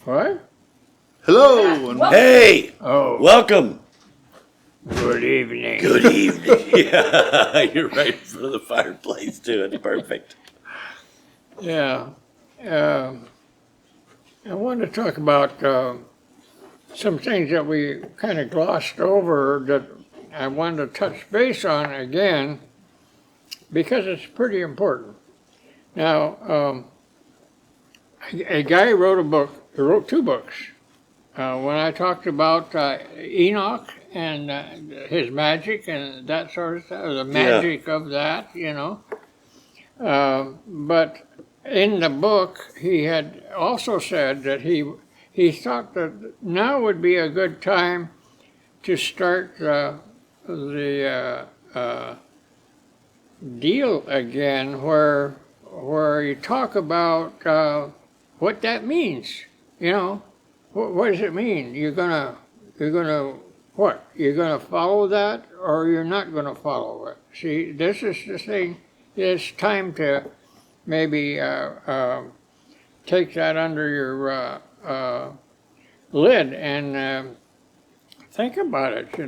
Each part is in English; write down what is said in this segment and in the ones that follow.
What? Hello. And Hey, Oh, welcome. good evening. Good evening. Yeah, you're right in front of the fireplace too. It's perfect. Yeah. I wanted to talk about some things that we kind of glossed over that I wanted to touch base on again because it's pretty important. Now, a guy wrote a book, he wrote two books. When I talked about Enoch and his magic and that sort of stuff, the magic of that, but in the book, he had also said that he thought that now would be a good time to start the deal again, where you talk about what that means. What does it mean? You're gonna what? You're gonna follow that, or you're not gonna follow it? See, this is the thing. It's time to maybe take that under your lid and think about it.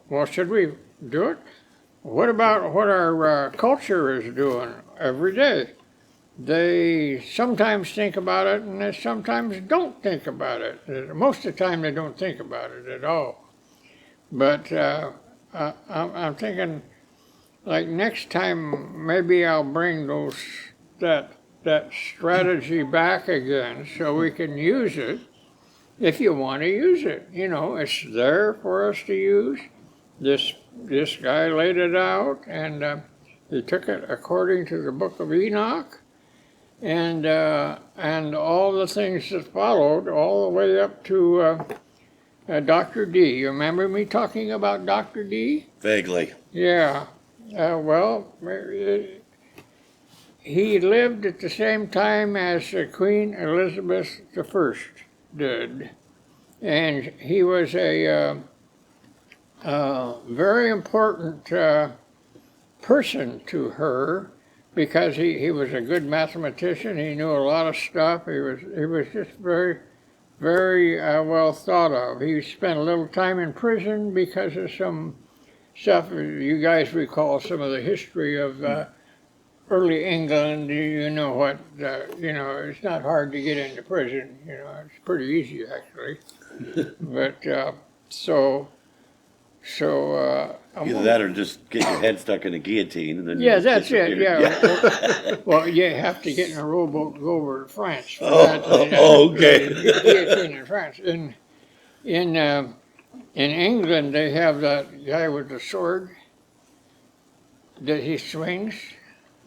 Well, should we do it? What about what our culture is doing every day? They sometimes think about it, and they sometimes don't think about it. Most of the time, they don't think about it at all. But I'm thinking, like next time, maybe I'll bring that strategy back again, so we can use it if you want to use it. It's there for us to use. This guy laid it out, and he took it according to the Book of Enoch. And all the things that followed, all the way up to Dr. D. You remember me talking about Dr. D? Vaguely. Yeah. He lived at the same time as Queen Elizabeth I did. And he was a very important person to her, because he was a good mathematician. He knew a lot of stuff. He was just very, very well thought of. He spent a little time in prison because of some stuff. You guys recall some of the history of early England. You know what? It's not hard to get into prison. It's pretty easy actually. But Either that or just get your head stuck in a guillotine and then you just that's it. disappear. Yeah. Well, you have to get in a rowboat to go over to France. For that. Okay. Guillotine in France. In England, they have that guy with the sword that he swings,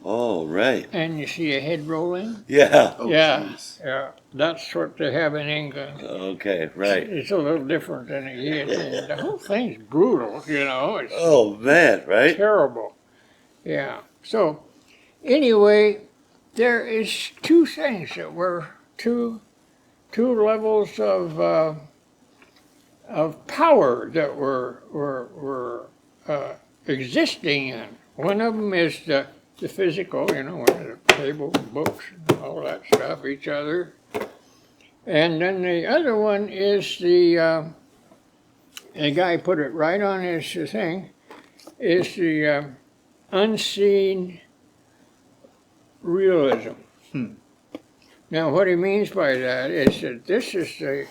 Oh, right. and you see a head rolling. Yeah. oh, Yeah. geez. Yeah, that's what they have in England. Okay, right. It's a little different than a guillotine. The whole thing's brutal. It's Oh, man, right? terrible. Yeah. So, anyway, there is two things that were two levels of power that were existing in. One of them is the physical, one of the table, books, and all that stuff, each other. And then the other one is the guy put it right on his thing, is the unseen realism. Now, what he means by that is that this is the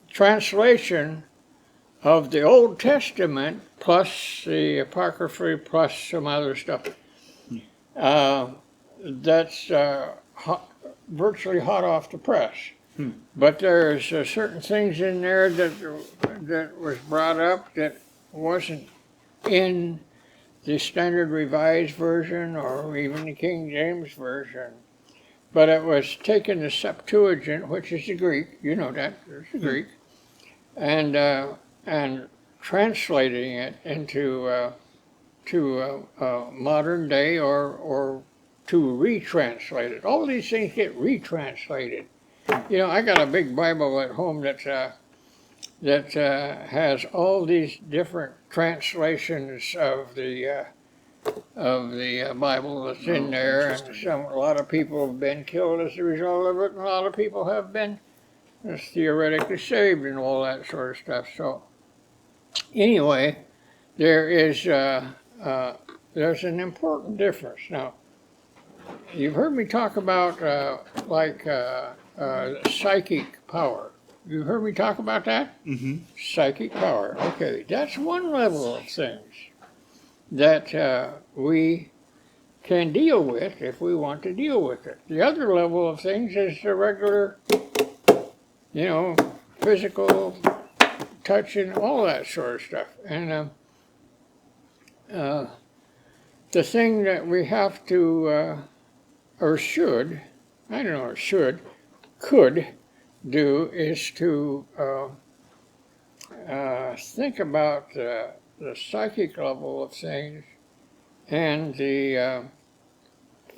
translation of the Old Testament plus the Apocrypha plus some other stuff. That's virtually hot off the press. But there's certain things in there that was brought up that wasn't in the Standard Revised Version or even the King James Version. But it was taken the Septuagint, which is the Greek, you know that, there's the Greek, and translating it into to modern day or to retranslate it. All these things get retranslated. I got a big Bible at home that has all these different translations of the of the Bible that's in there, and a lot of people have been killed as a result of it, and a lot of people have been theoretically saved and all that sort of stuff. So anyway, there is there's an important difference. Now, you've heard me talk about psychic power. You've heard me talk about that? Mm-hmm. Psychic power. Okay, that's one level of things that we can deal with if we want to deal with it. The other level of things is the regular, physical touch and all that sort of stuff. And the thing that we have to, or should, I don't know, or should, could do is to think about the psychic level of things and the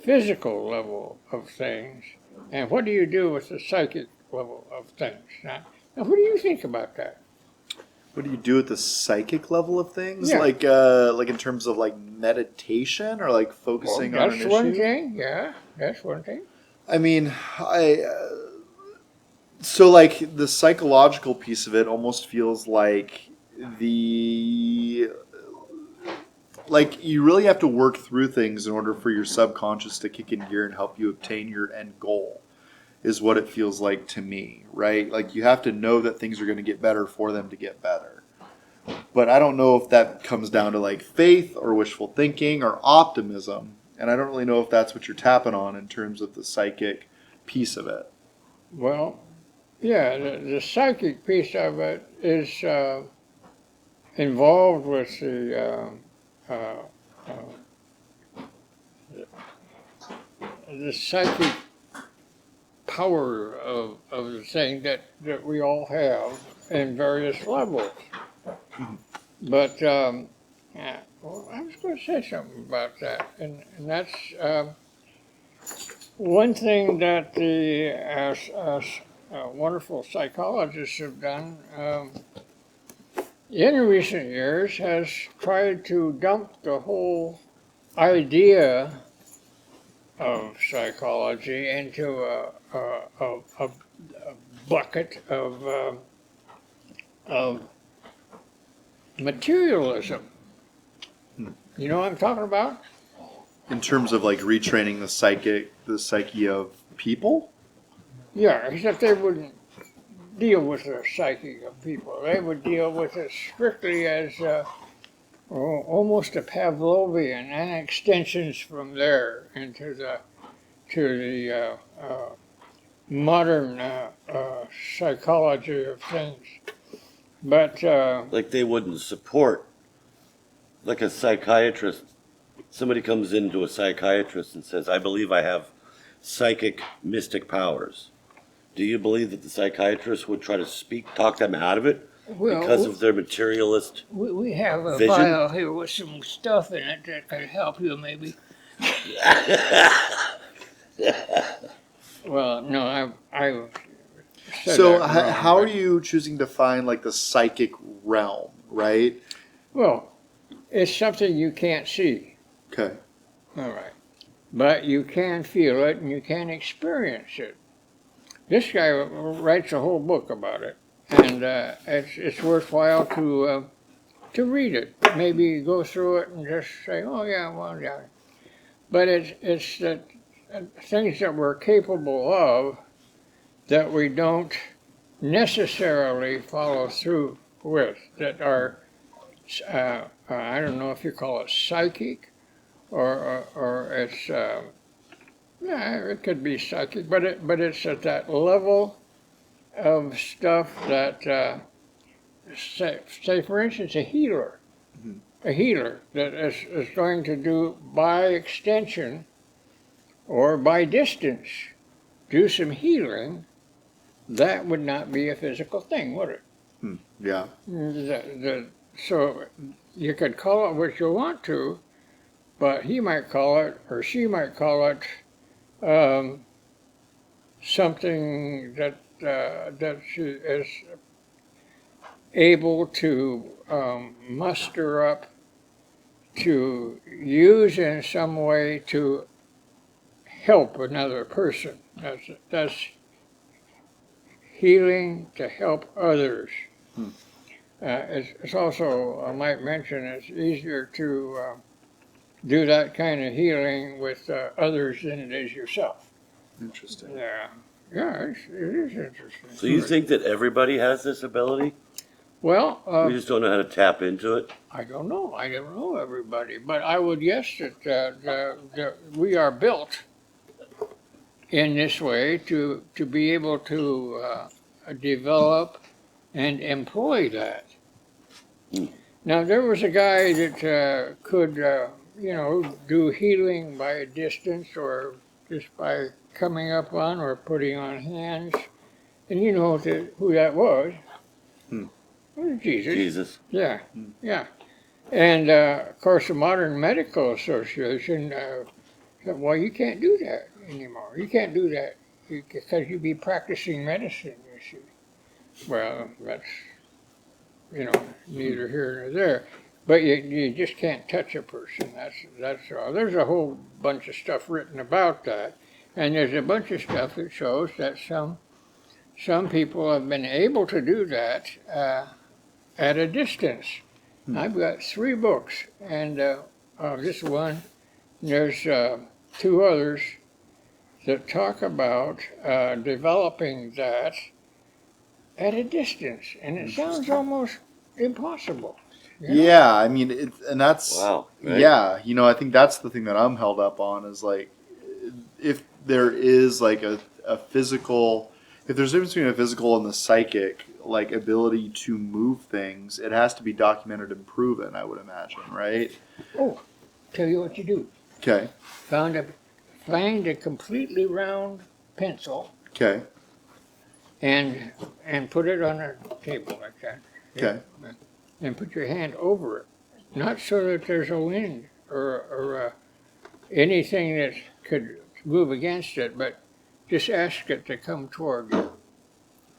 physical level of things. And what do you do with the psychic level of things? Now what do you think about that? What do you do at the psychic level of things? Yeah. Like in terms of like meditation or like focusing on an issue? That's one thing, yeah, that's one thing. I mean, so like the psychological piece of it almost feels like like you really have to work through things in order for your subconscious to kick in gear and help you obtain your end goal, is what it feels like to me, right? Like you have to know that things are going to get better for them to get better. But I don't know if that comes down to like faith or wishful thinking or optimism. And I don't really know if that's what you're tapping on in terms of the psychic piece of it. Well, yeah, the psychic piece of it is involved with the psychic power of the thing that we all have in various levels. But yeah, well, I was going to say something about that, and that's one thing that the wonderful psychologists have done in recent years has tried to dump the whole idea of psychology into a bucket of materialism. You know what I'm talking about? In terms of like retraining the psyche of people? Yeah, except they wouldn't deal with the psyche of people. They would deal with it strictly as almost a Pavlovian, and extensions from there into the modern psychology of things. But Like they wouldn't support, like a psychiatrist. Somebody comes into a psychiatrist and says, I believe I have psychic mystic powers. Do you believe that the psychiatrist would try to talk them out of it because of their materialist we have a vision? file here with some stuff in it that could help you, maybe. Well, no, I said So that wrong, how are but- you choosing to find like the psychic realm, right? Well, it's something you can't see. Okay. All right. But you can feel it and you can experience it. This guy writes a whole book about it, and it's worthwhile to read it. Maybe go through it and just say, oh yeah, well yeah. But it's that things that we're capable of that we don't necessarily follow through with, that are I don't know if you call it psychic or it's yeah, it could be psychic, but it's at that level of stuff that say for instance a healer that is going to do by extension or by distance do some healing. That would not be a physical thing, would it? Yeah. So you could call it what you want to, but he might call it, or she might call it, something that she is able to muster up to use in some way to help another person. That's healing to help others. It's also, I might mention, it's easier to do that kind of healing with others than it is yourself. Interesting. Yeah, it is interesting. So you think that everybody has this ability? Well, We just don't know how to tap into it? I don't know. I don't know everybody, but I would guess that we are built in this way to be able to develop and employ that. Now, there was a guy that could, do healing by a distance or just by coming up on or putting on hands. And you know who that was? It was Jesus. Jesus. Yeah, yeah. And, of course, the Modern Medical Association said, well, you can't do that anymore. You can't do that because you'd be practicing medicine, you see. Well, that's, neither here nor there. But you just can't touch a person. That's all. There's a whole bunch of stuff written about that. And there's a bunch of stuff that shows that some people have been able to do that at a distance. I've got 3 books, and this one, there's 2 others that talk about developing that at a distance, and it sounds almost impossible. Yeah, I mean, and that's Wow, right? yeah. I think that's the thing that I'm held up on is like, if there is like a physical, if there's a difference between a physical and the psychic like ability to move things, it has to be documented and proven. I would imagine, right? Oh, tell you what you do. Okay. Find a completely round pencil Okay. and put it on a table like that. Okay. And put your hand over it, not so that there's a wind or anything that could move against it, but just ask it to come toward you.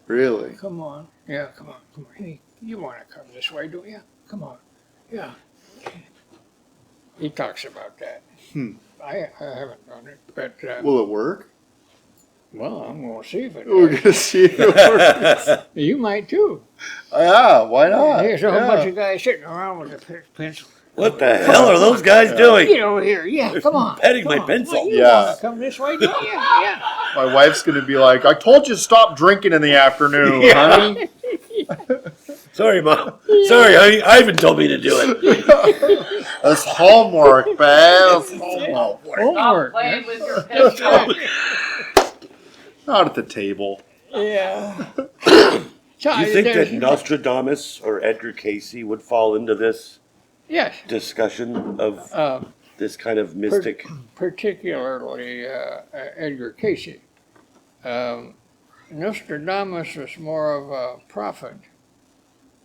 Really? Come on. Yeah, come on. Hey, you want to come this way, don't you? Come on. Yeah. He talks about that. I haven't done it, but Will it work? well, I'm going to see if it We're does. gonna see if it works. You might too. Yeah. Why not? There's a whole Yeah. bunch of guys sitting around with a pencil. What the hell are those guys doing? Get over here. Yeah, come on. Petting Come my on. pencil. Well, you Yeah. want to come this way, don't you? Yeah. My wife's gonna be like, "I told you to stop drinking in the afternoon, Yeah. honey." Sorry, Mom. Sorry, honey. Ivan told me to do it. That's homework, babe. That's homework. Homework. Playing with your pencil. Not at the table. Yeah. Do you think that Nostradamus or Edgar Casey would fall into this Yes. discussion of this kind of mystic? Particularly Edgar Casey. Nostradamus was more of a prophet.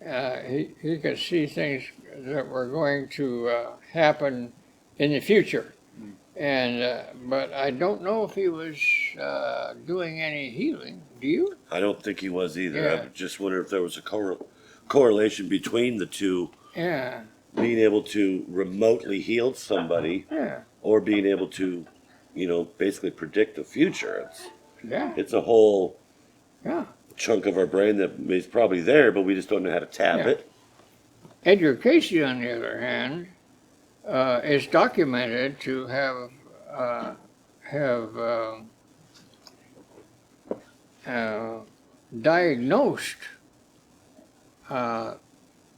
He could see things that were going to happen in the future. And but I don't know if he was doing any healing. Do you? I don't think he was either. Yeah. I just wonder if there was a correlation between the two, Yeah. being able to remotely heal somebody Yeah. or being able to, basically predict the future. Yeah. It's a whole Yeah. chunk of our brain that is probably there, but we just don't know how to tap Yeah. it. Edgar Casey, on the other hand, is documented to have diagnosed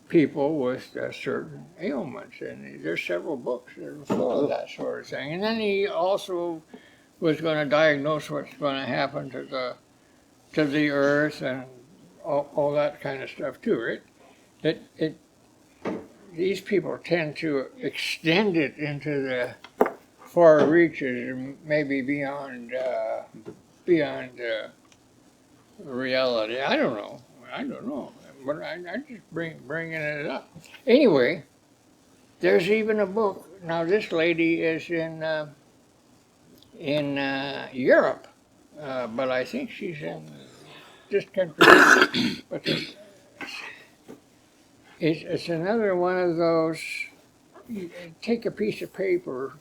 people with certain ailments, and there's several books that are full of that sort of thing. And then he also was going to diagnose what's going to happen to the earth and all that kind of stuff too, right? These people tend to extend it into the far reaches, and maybe beyond reality. I don't know, but I just bringing it up. Anyway, there's even a book. Now this lady is in Europe, but I think she's in this country. But it's another one of those you take a piece of paper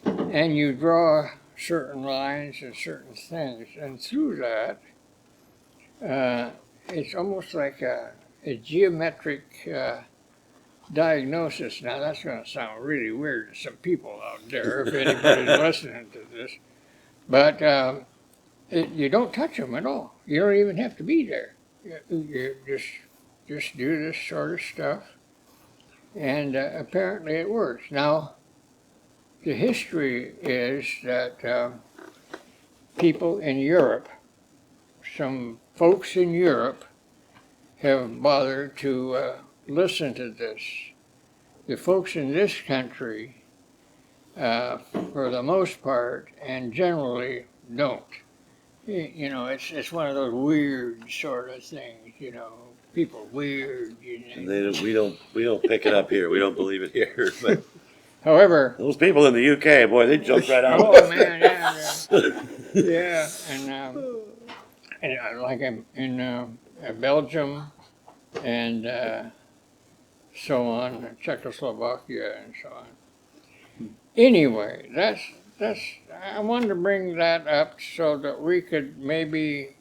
and you draw certain lines and certain things, and through that, it's almost like a geometric diagnosis. Now, that's going to sound really weird to some people out there if anybody's listening to this, but you don't touch them at all. You don't even have to be there. You just do this sort of stuff, and apparently it works. Now, the history is that people in Europe, some folks in Europe, have bothered to listen to this. The folks in this country, for the most part, and generally don't. You know, it's one of those weird sort of things. You know, people weird. We don't pick it up here. We don't believe it here. But However, those people in the UK, boy, they jumped right out. oh man, yeah, and like in Belgium and so on, Czechoslovakia and so on. Anyway, that's I wanted to bring that up so that we could maybe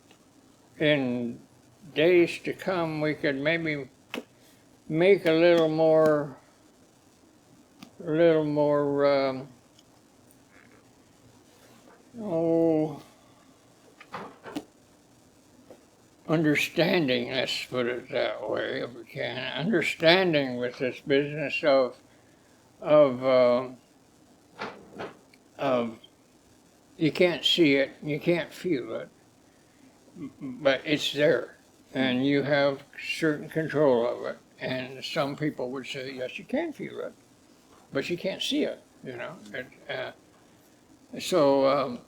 in days to come we could maybe make a little more understanding, let's put it that way, if we can, understanding with this business of you can't see it, you can't feel it, but it's there, and you have certain control of it. And some people would say, yes, you can feel it, but you can't see it, you know. So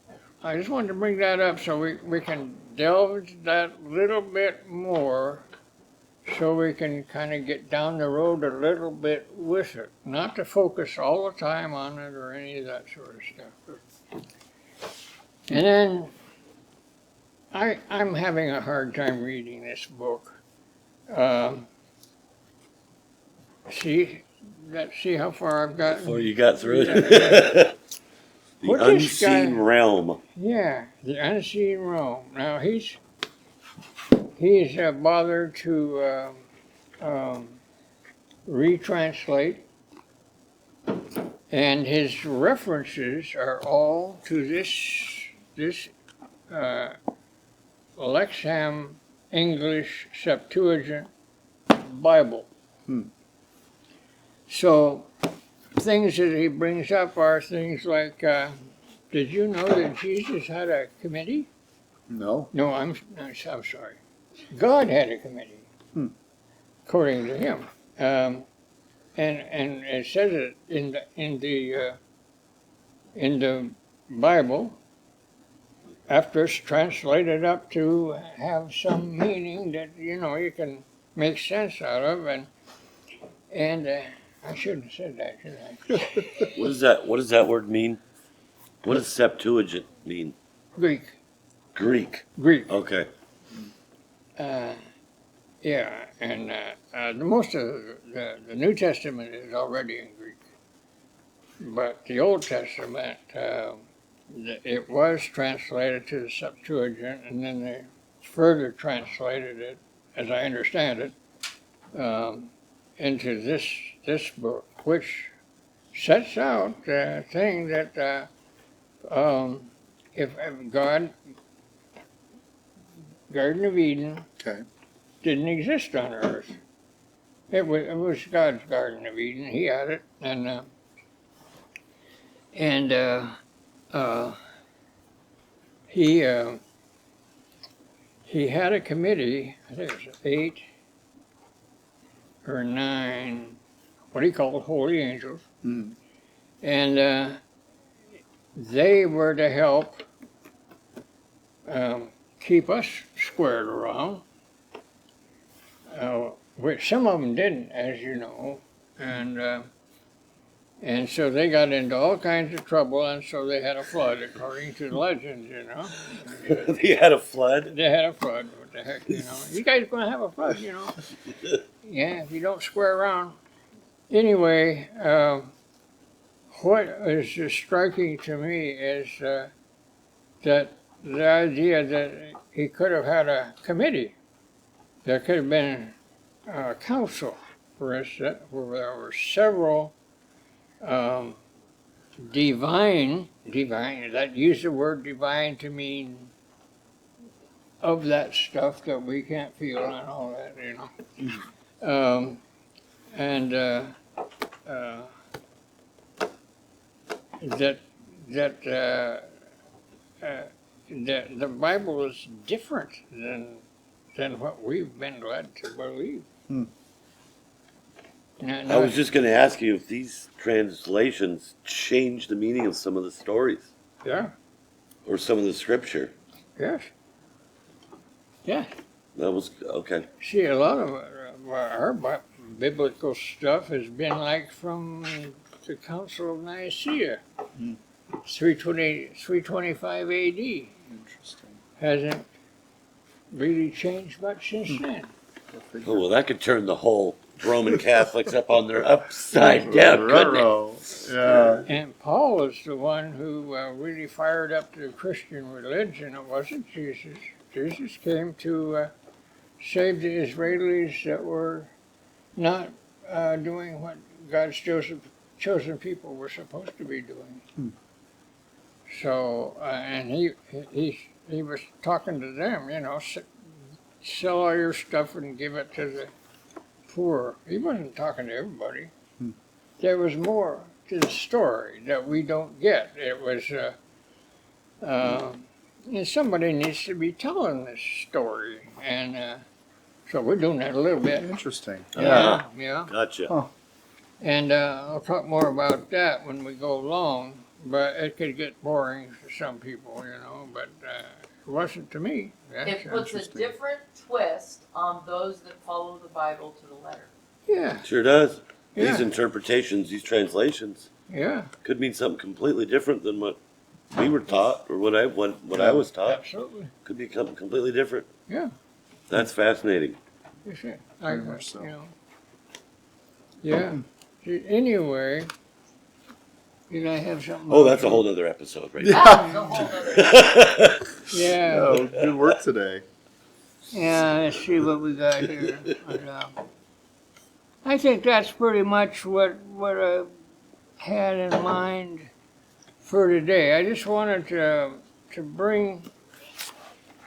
I just wanted to bring that up so we can delve into that little bit more so we can kind of get down the road a little bit with it. Not to focus all the time on it or any of that sort of stuff. And then I'm having a hard time reading this book. See how far I've gotten? Before you got through it. Yeah. The What this guy- unseen realm. Yeah, the unseen realm. Now he's bothered to retranslate, and his references are all to this Lexham English Septuagint Bible. So things that he brings up are things like, did you know that Jesus had a committee? No. No, I'm sorry. God had a committee, according to him, and it says it in the Bible. After it's translated up to have some meaning that you can make sense out of, and I shouldn't have said that, should I? What does that word mean? What does Septuagint mean? Greek. Greek. Okay. Yeah, and most of the New Testament is already in Greek, but the Old Testament, it was translated to the Septuagint, and then they further translated it, as I understand it, into this book, which sets out the thing that if Garden of Eden Okay. didn't exist on Earth. It was God's Garden of Eden. He had it, and he had a committee. I think it was 8 or 9, what he called holy angels, and they were to help keep us squared around. Which some of them didn't, as you know, and so they got into all kinds of trouble, and so they had a flood, according to the legends, They had a flood. They had a flood. What the heck, You guys are going to have a flood, Yeah, if you don't square around. anyway, what is just striking to me is that the idea that he could have had a committee. There could have been a council, for instance, where there were several divine, that use the word divine to mean of that stuff that we can't feel and all that, you know. And that the Bible is different than what we've been led to believe. I was just going to ask you if these translations change the meaning of some of the stories Yeah, or some of the scripture. yes. Yeah. That was okay. See, a lot of our biblical stuff has been like from the Council of Nicaea, 325 A.D. Interesting. Hasn't really changed much since then. Oh, well, that could turn the whole Roman Catholics up on their upside down, couldn't it? Ruh-roh. Yeah. And Paul is the one who really fired up the Christian religion. It wasn't Jesus. Jesus came to save the Israelis that were not doing what God's chosen people were supposed to be doing. So, and he was talking to them, you know, sell all your stuff and give it to the poor. He wasn't talking to everybody. There was more to the story that we don't get. It was, and somebody needs to be telling this story, and so we're doing that a little bit. Interesting. Yeah. Yeah. Gotcha. Huh. And I'll talk more about that when we go along, but it could get boring for some people, you know, but it wasn't to me. That's It puts a interesting. different twist on those that follow the Bible to the letter. Yeah, Sure does. These yeah, interpretations, these translations, yeah, could mean something completely different than what we were taught or what I was taught. absolutely. Could be something completely different. Yeah. That's fascinating. You see, Very much so. you know. Yeah. See, anyway, did I have something? Oh, else? that's a whole other episode, right? That's a whole other. Yeah. Oh, good work today. Yeah, let's see what we got here. But, I think that's pretty much what I had in mind for today. I just wanted to bring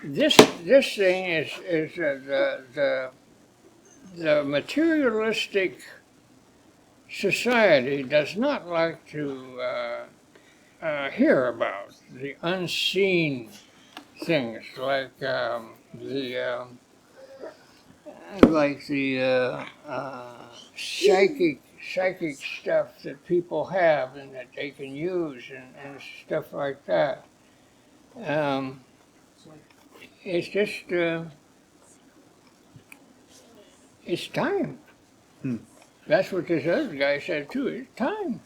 this thing is the materialistic society does not like to hear about the unseen things like the psychic stuff that people have and that they can use and stuff like that. It's just it's time. That's what this other guy said too. It's time.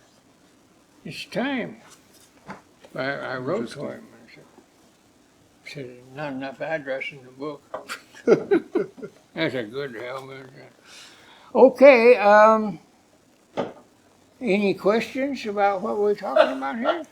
It's time. I wrote to him and said there's not enough address in the book. That's a good helmet. Okay, any questions about what we're talking about here?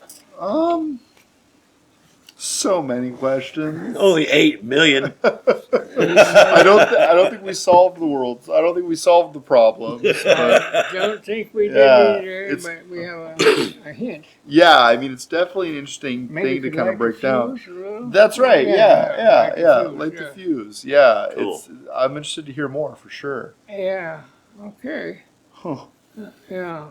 So many questions. Only 8 million. I don't think we solved the world. I don't think we solved the problems. But Don't think we did Yeah, either, it's- but we have a hint. yeah, I mean, it's definitely an interesting Maybe thing to you kind could of break light the down. fuse a little? That's right. Yeah. light the fuse, Light the yeah. fuse. Yeah. Cool. I'm interested to hear more for sure. Yeah, okay, Huh. yeah,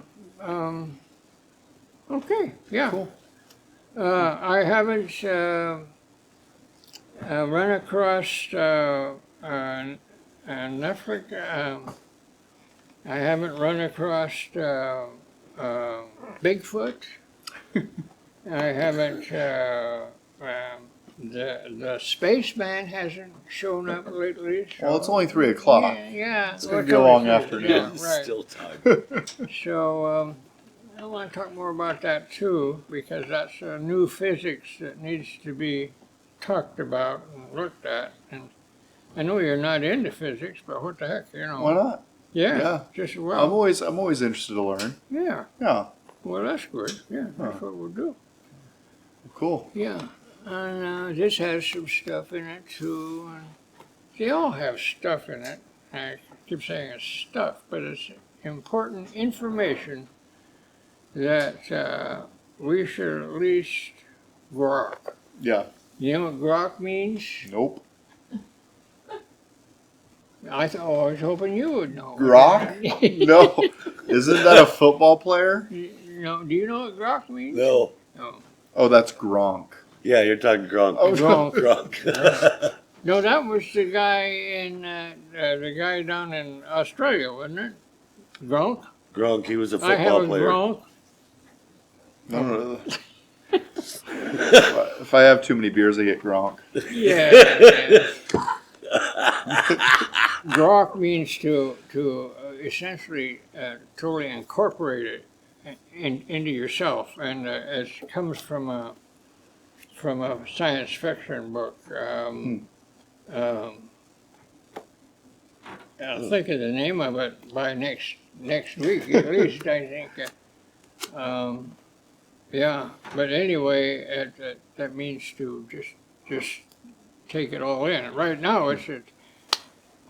okay, yeah. Cool. I haven't run across Netflix. I haven't run across Bigfoot. I haven't. The spaceman hasn't shown up lately. So, Well, it's only 3 o'clock. Yeah, It's gonna well, be a always long is, afternoon. Yeah, It's right. still time. So I want to talk more about that too, because that's new physics that needs to be talked about and looked at. And I know you're not into physics, but what the heck, you know? Why not? Yeah, just well. I'm always interested to learn. Yeah, Yeah, well, that's good. Yeah, that's what we'll do. cool. Yeah, and this has some stuff in it too. And they all have stuff in it. I keep saying it's stuff, but it's important information that we should at least grok. Yeah. You know what grok means? Nope. I was hoping you would know. Grok? No. Isn't that a football player? No, do you know what grok means? No. No. Oh, that's Gronk. Yeah, you're talking Gronk. Oh, Gronk. Gronk. No, that was the guy the guy down in Australia, wasn't it? Gronk. Gronk, he was a I have football a player. Gronk. No. If I have too many beers, I get Gronk. Yeah. Grok means to essentially totally incorporate it into yourself, and it comes from a science fiction book. I'll think of the name of it by next week at least. I think. Yeah, but anyway, that means to just take it all in. Right now, it's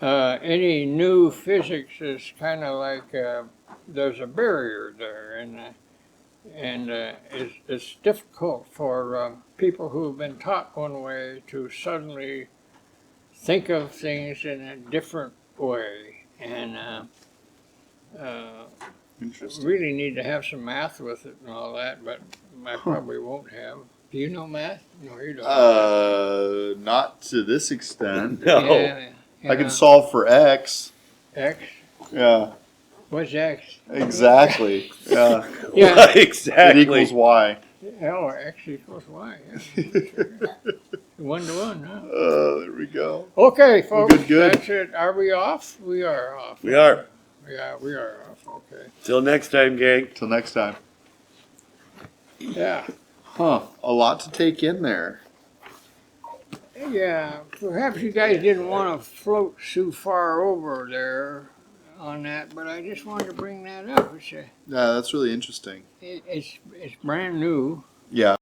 any new physics is kind of like there's a barrier there, and it's difficult for people who've been taught one way to suddenly think of things in a different way, and Interesting. really need to have some math with it and all that, but I probably won't have. Do you know math? No, you don't. Not to this extent. No. Yeah, I can solve for X. X. Yeah, What's X? exactly. Yeah, Yeah. it Exactly. equals Y. Oh, X equals Y. Yeah. 1-to-1, huh? There we go. Okay, folks. good. That's it. Are we off? We are off. We are. Yeah, we are off. Okay. Till next time, gang. Till next time. Yeah. Huh. A lot to take in there. Yeah. Perhaps you guys didn't want to float too far over there on that, but I just wanted to bring that up. Yeah, that's really interesting. It's brand new. Yeah.